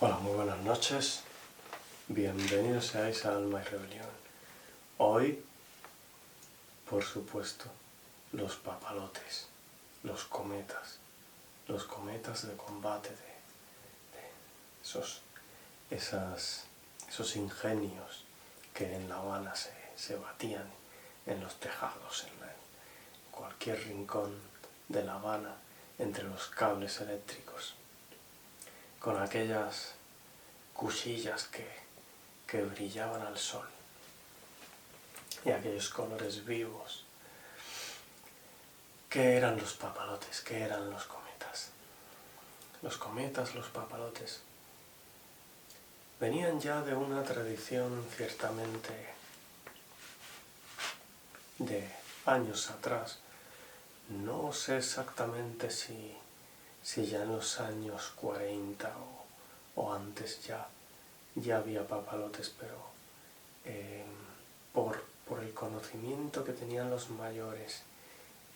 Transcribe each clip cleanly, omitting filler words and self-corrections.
Hola, muy buenas noches. Bienvenidos seáis a Alma y Rebelión. Hoy, por supuesto, los papalotes, los cometas de combate, esos ingenios que en La Habana se batían en los tejados, en cualquier rincón de La Habana, entre los cables eléctricos, con aquellas cuchillas que brillaban al sol y aquellos colores vivos. ¿Qué eran los papalotes? ¿Qué eran los cometas? Los cometas, los papalotes, venían ya de una tradición ciertamente de años atrás. No sé exactamente si ya en los años 40 o antes ya había papalotes, pero por el conocimiento que tenían los mayores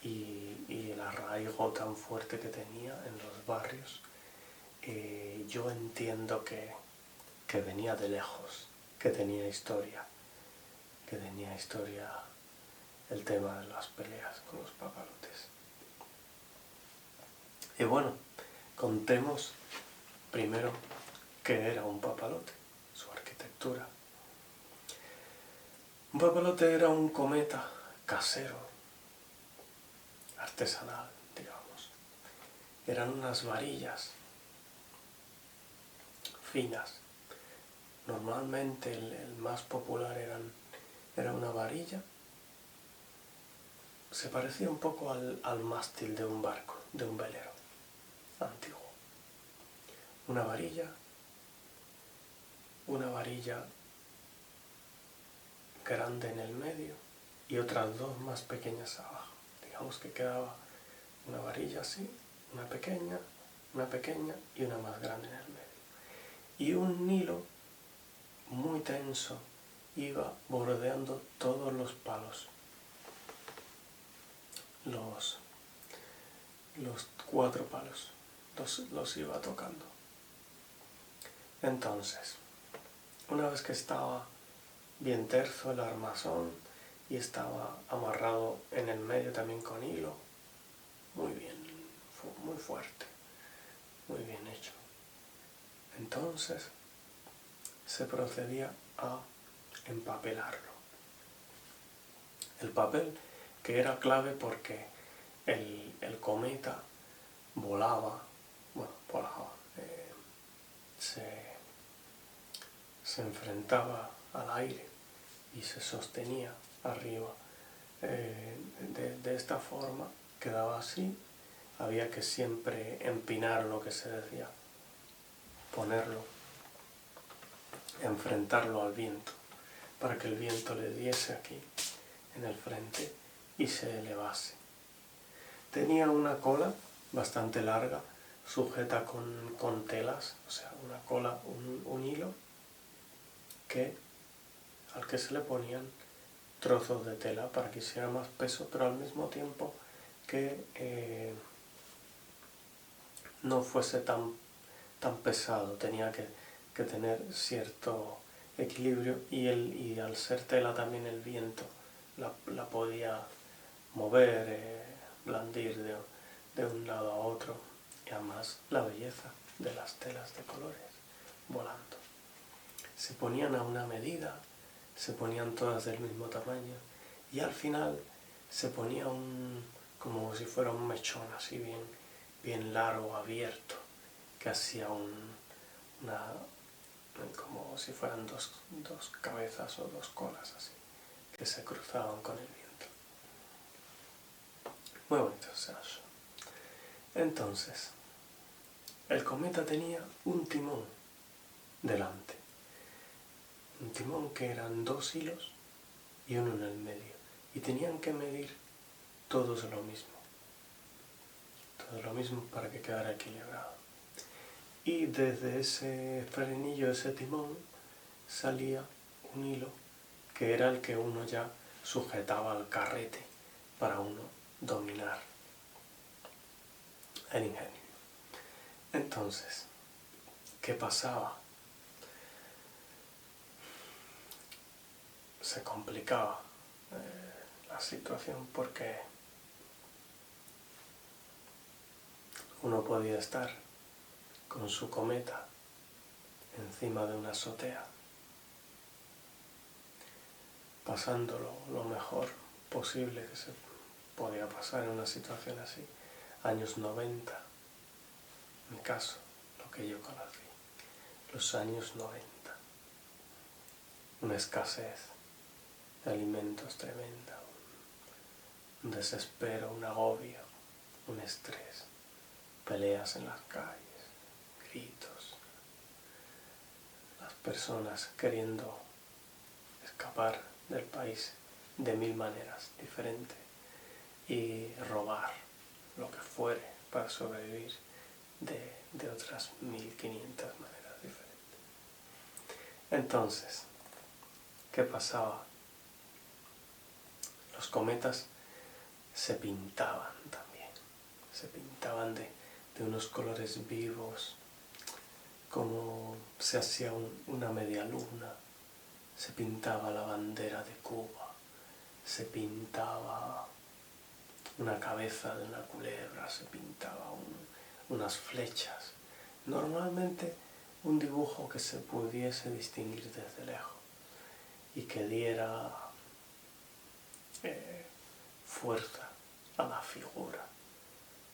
y el arraigo tan fuerte que tenía en los barrios, yo entiendo que venía de lejos, que tenía historia el tema de las peleas con los papalotes. Y bueno, contemos primero qué era un papalote, su arquitectura. Un papalote era un cometa casero, artesanal, digamos. Eran unas varillas finas. Normalmente el más popular era una varilla. Se parecía un poco al mástil de un barco, de un velero antiguo. Una varilla grande en el medio y otras dos más pequeñas abajo. Digamos que quedaba una varilla así, una pequeña y una más grande en el medio. Y un hilo muy tenso iba bordeando todos los palos. Los 4 palos los iba tocando. Entonces, una vez que estaba bien terso el armazón y estaba amarrado en el medio también con hilo, muy bien, muy fuerte, muy bien hecho. Entonces se procedía a empapelarlo. El papel, que era clave porque el cometa volaba, se enfrentaba al aire y se sostenía arriba. De esta forma quedaba así. Había que siempre empinar, lo que se decía, ponerlo, enfrentarlo al viento, para que el viento le diese aquí en el frente y se elevase. Tenía una cola bastante larga, sujeta con telas, o sea, una cola, un hilo al que se le ponían trozos de tela para que hiciera más peso, pero al mismo tiempo que no fuese tan pesado. Tenía que tener cierto equilibrio y al ser tela también el viento la podía mover, blandir de un lado a otro, y además la belleza de las telas de colores volando. Se ponían a una medida, se ponían todas del mismo tamaño y al final se ponía como si fuera un mechón así bien largo, abierto, que hacía como si fueran dos cabezas o 2 colas así, que se cruzaban con el viento. Muy bonito ese aso. Entonces, el cometa tenía un timón delante. Un timón que eran 2 hilos y uno en el medio. Y tenían que medir todos lo mismo. Todo lo mismo para que quedara equilibrado. Y desde ese frenillo, ese timón, salía un hilo que era el que uno ya sujetaba al carrete para uno dominar el ingenio. Entonces, ¿qué pasaba? Se complicaba la situación porque uno podía estar con su cometa encima de una azotea, pasándolo lo mejor posible que se podía pasar en una situación así. Años 90, en mi caso, lo que yo conocí, los años 90. Una escasez de alimentos tremenda, un desespero, un agobio, un estrés, peleas en las calles, gritos, las personas queriendo escapar del país de 1000 maneras diferentes y robar lo que fuere para sobrevivir de otras 1500 maneras diferentes. Entonces, ¿qué pasaba? Los cometas se pintaban también, se pintaban de unos colores vivos, como se hacía una media luna, se pintaba la bandera de Cuba, se pintaba una cabeza de una culebra, se pintaba unas flechas. Normalmente un dibujo que se pudiese distinguir desde lejos y que diera fuerza a la figura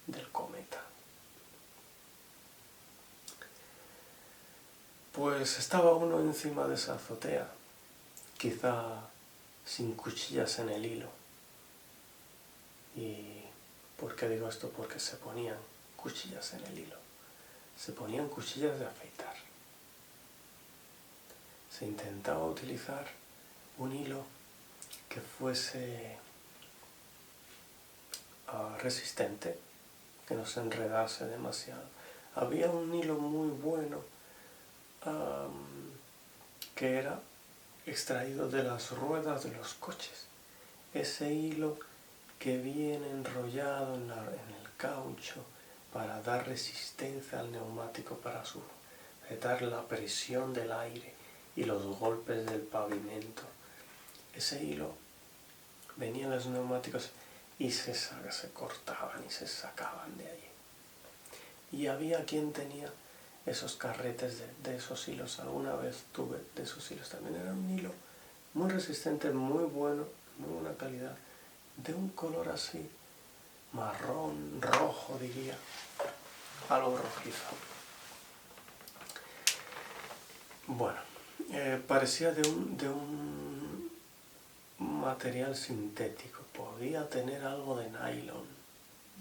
del cometa. Pues estaba uno encima de esa azotea, quizá sin cuchillas en el hilo. ¿Y por qué digo esto? Porque se ponían cuchillas en el hilo, se ponían cuchillas de afeitar. Se intentaba utilizar un hilo que fuese resistente, que no se enredase demasiado. Había un hilo muy bueno que era extraído de las ruedas de los coches. Ese hilo que viene enrollado en el caucho para dar resistencia al neumático, para sujetar la presión del aire y los golpes del pavimento. Ese hilo venía en los neumáticos y se cortaban y se sacaban de allí. Y había quien tenía esos carretes de esos hilos. Alguna vez tuve de esos hilos también. Era un hilo muy resistente, muy bueno, muy buena calidad, de un color así marrón, rojo diría, algo rojizo. Bueno, parecía de un material sintético, podía tener algo de nylon,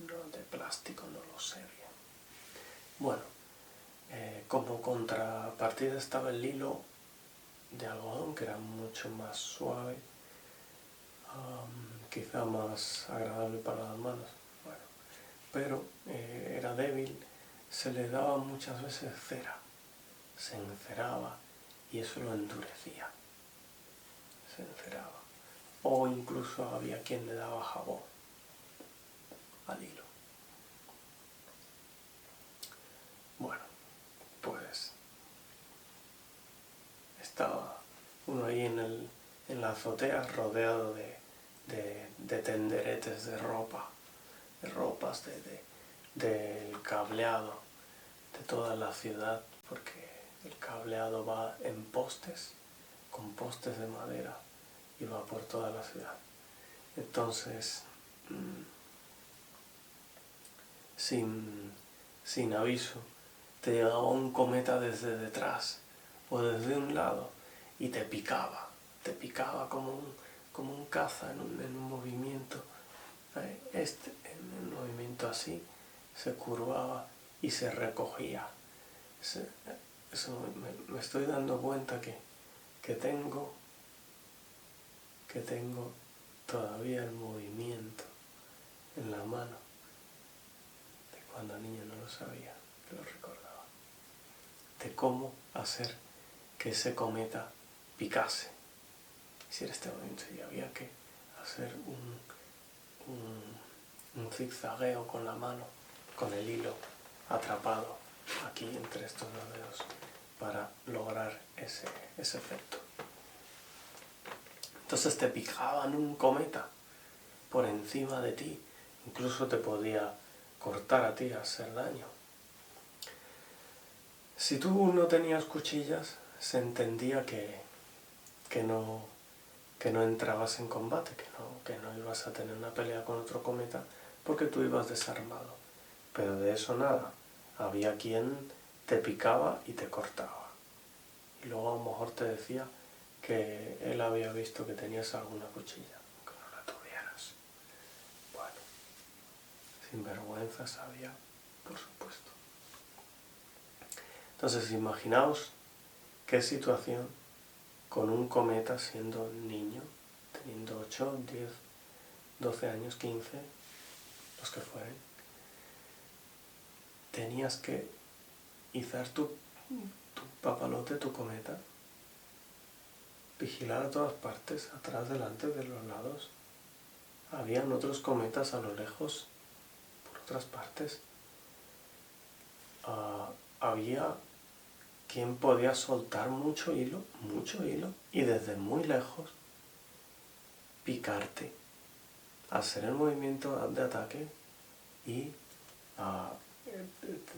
no de plástico, no lo sé bien. Bueno, como contrapartida estaba el hilo de algodón, que era mucho más suave, quizá más agradable para las manos, bueno, pero era débil, se le daba muchas veces cera, se enceraba y eso lo endurecía, se enceraba, o incluso había quien le daba jabón al hilo. Bueno, pues estaba uno ahí en la azotea rodeado de tenderetes de ropa, de ropas, del cableado de toda la ciudad, porque el cableado va en postes, con postes de madera, y va por toda la ciudad. Entonces, sin aviso, te llegaba un cometa desde detrás o desde un lado y te picaba como un caza en un movimiento. En un movimiento así se curvaba y se recogía. Me estoy dando cuenta que tengo todavía el movimiento en la mano de cuando niño, no lo sabía, que lo recordaba, de cómo hacer que ese cometa picase. Si en este momento ya había que hacer un zigzagueo con la mano, con el hilo atrapado aquí entre estos dos dedos para lograr ese efecto. Entonces te picaban un cometa por encima de ti, incluso te podía cortar a ti, hacer daño. Si tú no tenías cuchillas, se entendía que no entrabas en combate, que no ibas a tener una pelea con otro cometa porque tú ibas desarmado. Pero de eso nada, había quien te picaba y te cortaba. Y luego a lo mejor te decía que él había visto que tenías alguna cuchilla, aunque no la tuvieras. Bueno, sinvergüenzas había, por supuesto. Entonces imaginaos qué situación con un cometa siendo niño, teniendo 8, 10, 12 años, 15, los que fueren. Tenías que izar tu papalote, tu cometa, vigilar a todas partes, atrás, delante, de los lados. Habían otros cometas a lo lejos, por otras partes. Había quien podía soltar mucho hilo, y desde muy lejos picarte, hacer el movimiento de ataque y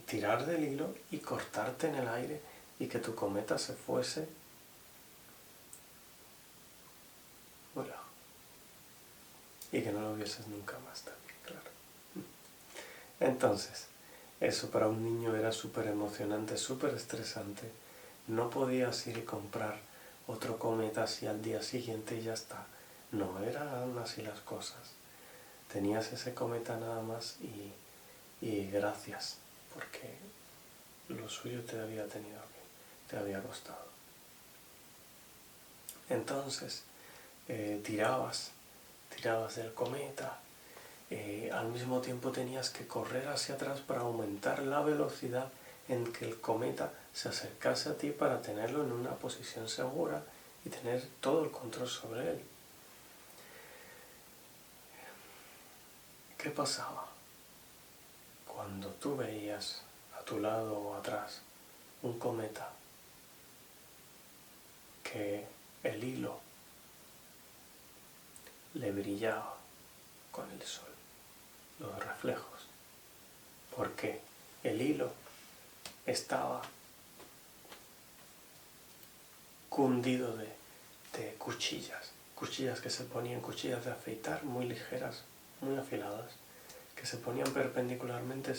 tirar del hilo y cortarte en el aire y que tu cometa se fuese voilà, y que no lo vieses nunca más también, claro. Entonces, eso para un niño era súper emocionante, súper estresante. No podías ir y comprar otro cometa así al día siguiente y ya está. No eran así las cosas. Tenías ese cometa nada más y gracias, porque lo suyo te había costado. Entonces, tirabas del cometa, al mismo tiempo tenías que correr hacia atrás para aumentar la velocidad en que el cometa se acercase a ti para tenerlo en una posición segura y tener todo el control sobre él. ¿Qué pasaba? Cuando tú veías a tu lado o atrás un cometa que el hilo le brillaba con el sol, los reflejos, porque el hilo estaba cundido de cuchillas que se ponían, cuchillas de afeitar muy ligeras, muy afiladas, que se ponían perpendicularmente,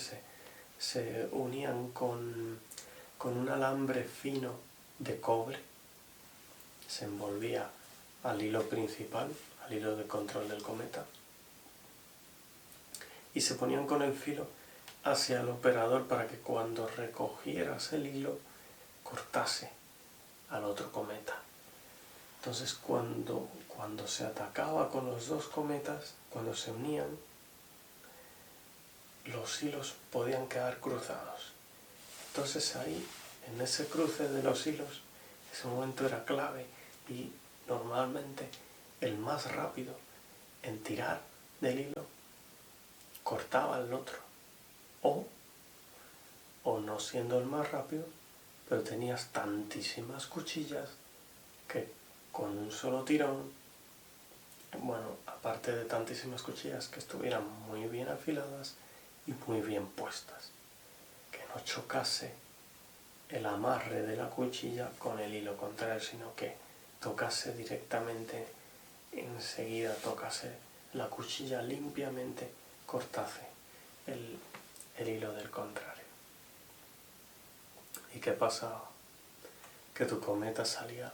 se unían con un alambre fino de cobre, se envolvía al hilo principal, al hilo de control del cometa, y se ponían con el filo hacia el operador para que cuando recogieras el hilo cortase al otro cometa. Entonces cuando se atacaba con los dos cometas, cuando se unían, los hilos podían quedar cruzados. Entonces ahí, en ese cruce de los hilos, ese momento era clave y normalmente el más rápido en tirar del hilo cortaba al otro. O no siendo el más rápido, pero tenías tantísimas cuchillas que con un solo tirón, bueno, aparte de tantísimas cuchillas que estuvieran muy bien afiladas y muy bien puestas, que no chocase el amarre de la cuchilla con el hilo contrario, sino que tocase directamente, enseguida tocase la cuchilla limpiamente, cortase el hilo del contrario. ¿Y qué pasaba? Que tu cometa salía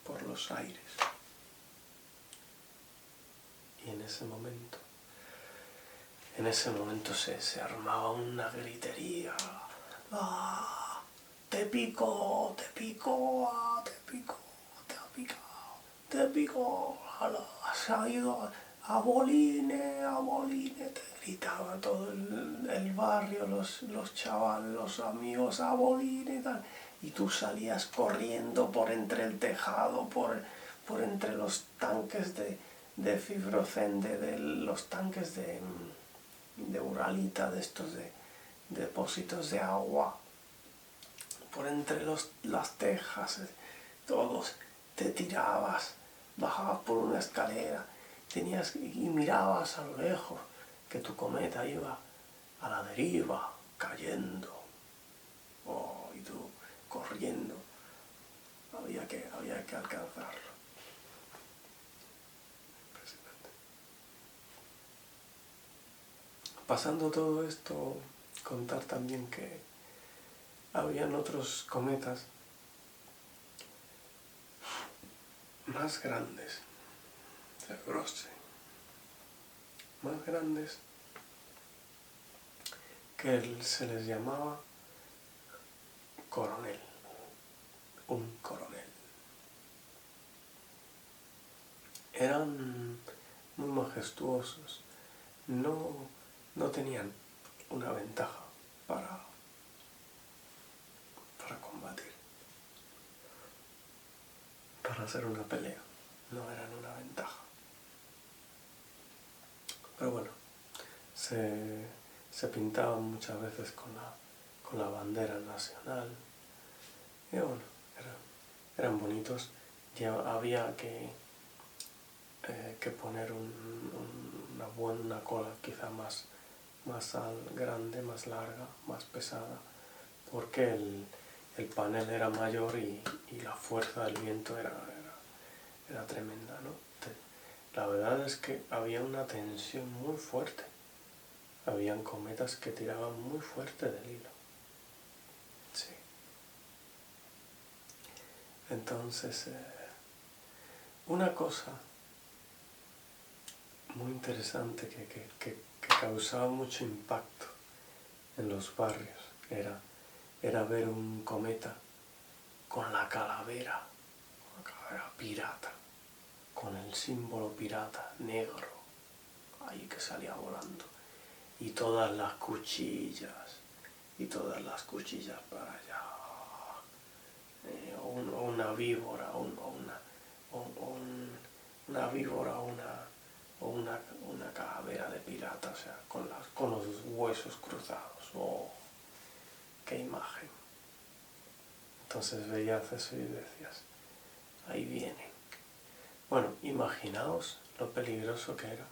por los aires. Y en ese momento se armaba una gritería. ¡Ah! ¡Te picó! ¡Te picó! ¡Ah! ¡Te picó! ¡Te ha picado! ¡Te picó! ¡Has ido a Boline! ¡A Boline! Te gritaba todo el barrio, los chavales, los amigos, ¡a Boline! Y tal. Y tú salías corriendo por entre el tejado, por entre los tanques de fibrocen, de los tanques de uralita, de estos depósitos de agua por entre las tejas, todos te tirabas, bajabas por una escalera, y mirabas a lo lejos que tu cometa iba a la deriva, cayendo, y tú corriendo, había que alcanzarlo. Impresionante. Pasando todo esto, contar también que habían otros cometas más grandes, más grandes, que se les llamaba coronel, un coronel. Eran muy majestuosos, no tenían una ventaja para combatir, para hacer una pelea, no eran una ventaja. Pero bueno, se pintaban muchas veces con la bandera nacional, y bueno, eran bonitos. Ya había que poner una cola quizá más grande, más larga, más pesada, porque el panel era mayor y la fuerza del viento era tremenda, ¿no? La verdad es que había una tensión muy fuerte. Habían cometas que tiraban muy fuerte del hilo. Sí. Entonces, una cosa muy interesante que causaba mucho impacto en los barrios era ver un cometa con la calavera pirata, con el símbolo pirata negro, ahí que salía volando, y todas las cuchillas para allá, o una víbora, una víbora, o una calavera de pirata, o sea, con los huesos cruzados. ¡Oh, qué imagen! Entonces veías eso y decías, ahí vienen. Bueno, imaginaos lo peligroso que era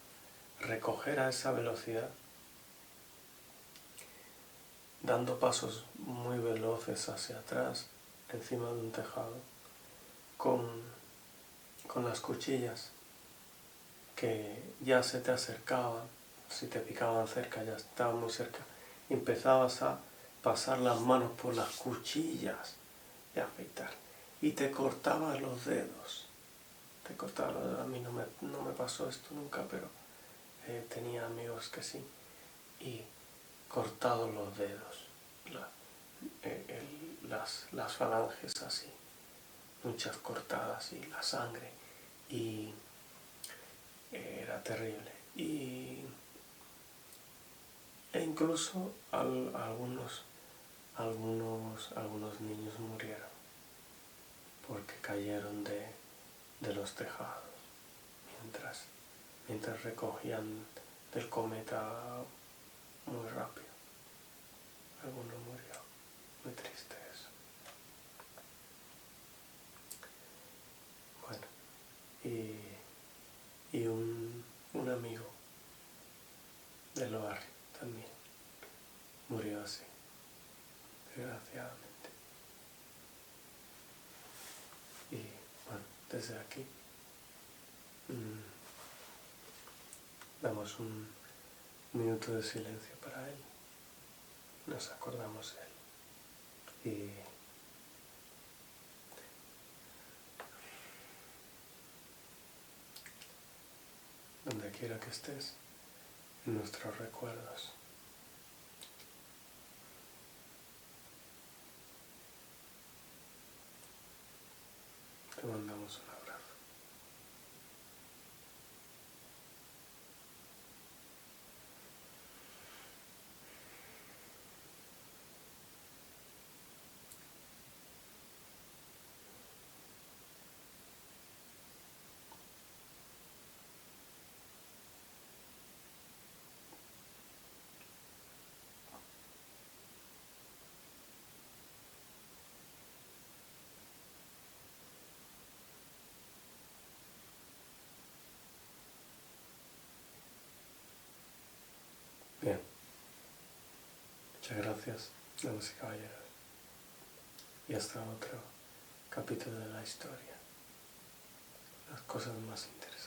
recoger a esa velocidad, dando pasos muy veloces hacia atrás, encima de un tejado, con las cuchillas que ya se te acercaban. Si te picaban cerca, ya estaban muy cerca, y empezabas a pasar las manos por las cuchillas y afeitar, y te cortabas los dedos. A mí no me pasó esto nunca, pero tenía amigos que sí, y cortados los dedos, las falanges así, muchas cortadas, y la sangre, y era terrible. E incluso algunos niños murieron porque cayeron de los tejados mientras recogían del cometa muy rápido. Alguno murió. Muy triste eso. Bueno, y un amigo del barrio también murió así, desgraciadamente. Y bueno, desde aquí damos un minuto de silencio para él. Nos acordamos de él. Y donde quiera que estés, en nuestros recuerdos, te mandamos un abrazo. Bien, muchas gracias, damas y caballeros, y hasta otro capítulo de la historia, las cosas más interesantes.